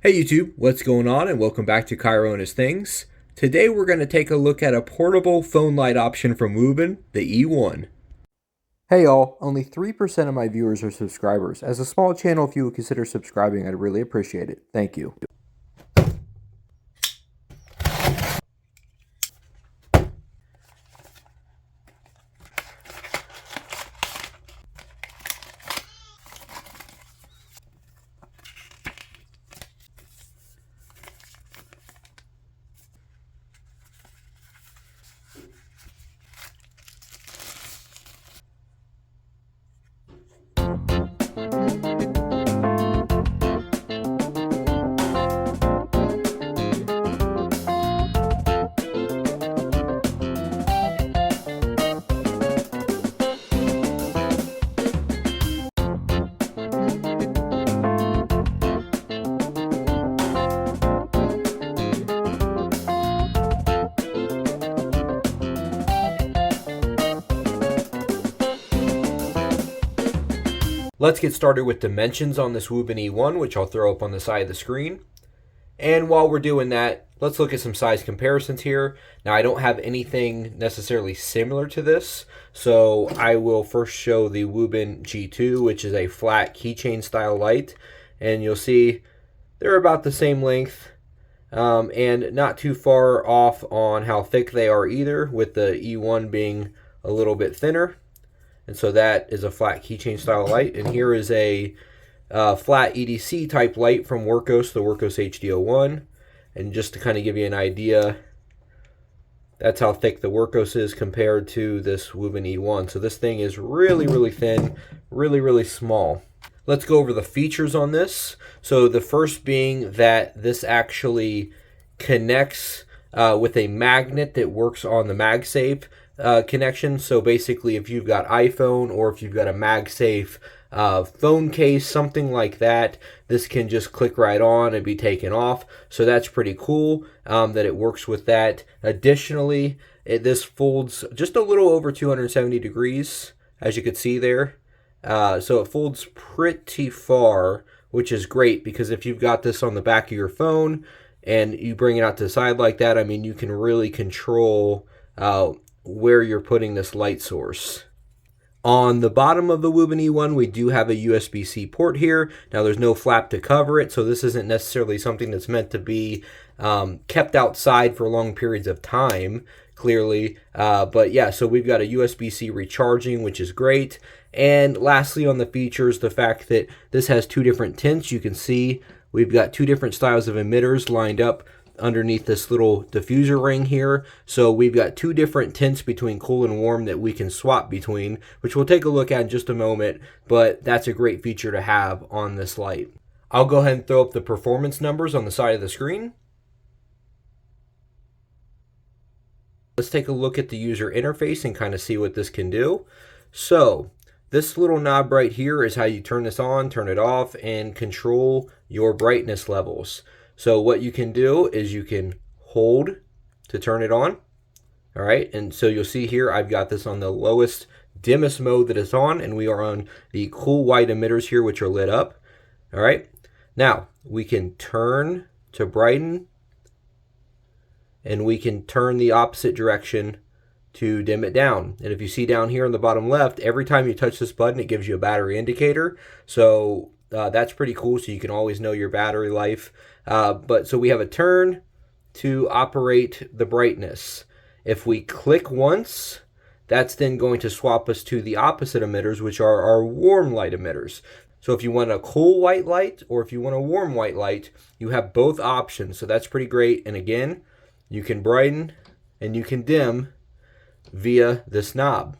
Hey YouTube, what's going on, and welcome back to Cairo and His Things. Today we're going to take a look at a portable phone light option from Wuben, the E1. Hey y'all, only 3% of my viewers are subscribers. As a small channel, if you would consider subscribing, I'd really appreciate it. Thank you. Let's get started with dimensions on this Wuben E1, which I'll throw up on the side of the screen. And while we're doing that, let's look at some size comparisons here. Now, I don't have anything necessarily similar to this, so I will first show the Wuben G2, which is a flat keychain style light. And you'll see they're about the same length and not too far off on how thick they are either, with the E1 being a little bit thinner. And so that is a flat keychain style light. And here is a flat EDC type light from Workos, the Workos HD01. And just to kind of give you an idea, that's how thick the Workos is compared to this Wuben E1. So this thing is really, really thin, really, really small. Let's go over the features on this. So the first being that this actually connects with a magnet that works on the MagSafe connection. So basically, if you've got iPhone or if you've got a MagSafe phone case, something like that, this can just click right on and be taken off. So that's pretty cool that it works with that. Additionally, this folds just a little over 270 degrees, as you can see there. So it folds pretty far, which is great because if you've got this on the back of your phone and you bring it out to the side like that, I mean, you can really control where you're putting this light source. On the bottom of the Wuben E1, we do have a USB-C port here. Now, there's no flap to cover it, so this isn't necessarily something that's meant to be kept outside for long periods of time, clearly. But yeah, so we've got a USB-C recharging, which is great. And lastly, on the features, the fact that this has two different tints. You can see we've got two different styles of emitters lined up underneath this little diffuser ring here. So we've got two different tints between cool and warm that we can swap between, which we'll take a look at in just a moment, but that's a great feature to have on this light. I'll go ahead and throw up the performance numbers on the side of the screen. Let's take a look at the user interface and kind of see what this can do. So this little knob right here is how you turn this on, turn it off, and control your brightness levels. So what you can do is you can hold to turn it on. All right, and so you'll see here I've got this on the lowest, dimmest mode that it's on, and we are on the cool white emitters here, which are lit up. All right, now we can turn to brighten, and we can turn the opposite direction to dim it down. And if you see down here on the bottom left, every time you touch this button, it gives you a battery indicator. So that's pretty cool, so you can always know your battery life. But so we have a turn to operate the brightness. If we click once, that's then going to swap us to the opposite emitters, which are our warm light emitters. So if you want a cool white light or if you want a warm white light, you have both options. So that's pretty great. And again, you can brighten and you can dim via this knob.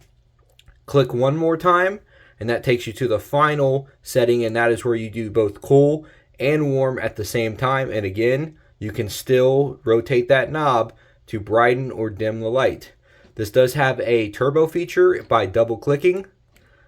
Click one more time, and that takes you to the final setting, and that is where you do both cool and warm at the same time. And again, you can still rotate that knob to brighten or dim the light. This does have a turbo feature by double clicking.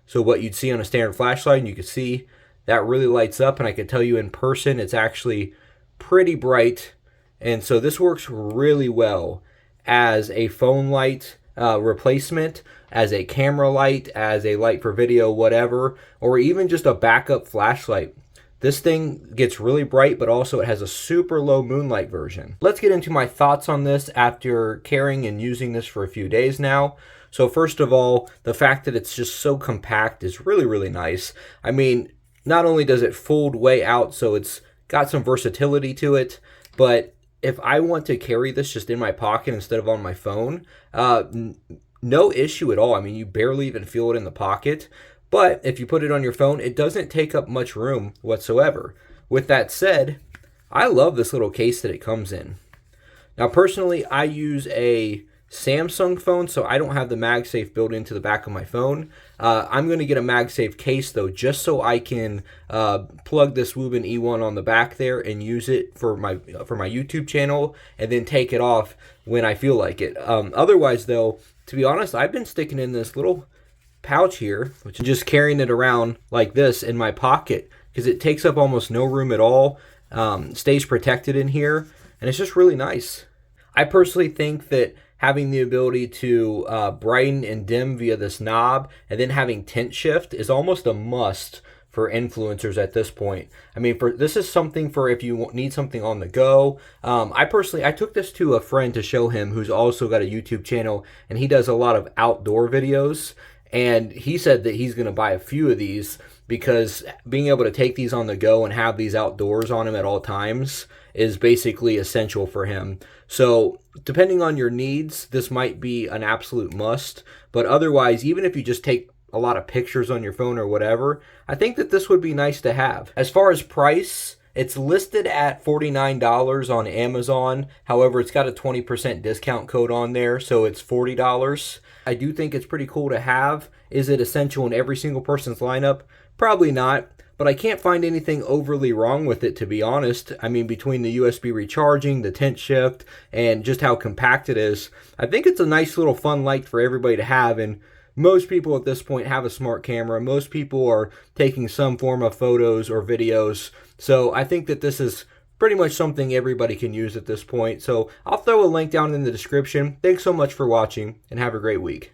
So what you'd see on a standard flashlight, and you can see that really lights up, and I can tell you in person it's actually pretty bright. And so this works really well as a phone light replacement, as a camera light, as a light for video, whatever, or even just a backup flashlight. This thing gets really bright, but also it has a super low moonlight version. Let's get into my thoughts on this after carrying and using this for a few days now. So first of all, the fact that it's just so compact is really, really nice. I mean, not only does it fold way out, so it's got some versatility to it, but if I want to carry this just in my pocket instead of on my phone, no issue at all. I mean, you barely even feel it in the pocket. But if you put it on your phone, it doesn't take up much room whatsoever. With that said, I love this little case that it comes in. Now, personally, I use a Samsung phone, so I don't have the MagSafe built into the back of my phone. I'm going to get a MagSafe case, though, just so I can plug this Wuben E1 on the back there and use it for my YouTube channel, and then take it off when I feel like it. Otherwise, though, to be honest, I've been sticking in this little pouch here, which is just carrying it around like this in my pocket, because it takes up almost no room at all, stays protected in here, and it's just really nice. I personally think that having the ability to brighten and dim via this knob, and then having tint shift is almost a must for influencers at this point. I mean, this is something for if you need something on the go. I took this to a friend to show him, who's also got a YouTube channel, and he does a lot of outdoor videos. And he said that he's going to buy a few of these because being able to take these on the go and have these outdoors on him at all times is basically essential for him. So depending on your needs, this might be an absolute must. But otherwise, even if you just take a lot of pictures on your phone or whatever, I think that this would be nice to have. As far as price, it's listed at $49 on Amazon. However, it's got a 20% discount code on there, so it's $40. I do think it's pretty cool to have. Is it essential in every single person's lineup? Probably not, but I can't find anything overly wrong with it, to be honest. I mean, between the USB recharging, the tint shift, and just how compact it is, I think it's a nice little fun light for everybody to have. And most people at this point have a smart camera. Most people are taking some form of photos or videos. So I think that this is pretty much something everybody can use at this point. So I'll throw a link down in the description. Thanks so much for watching, and have a great week.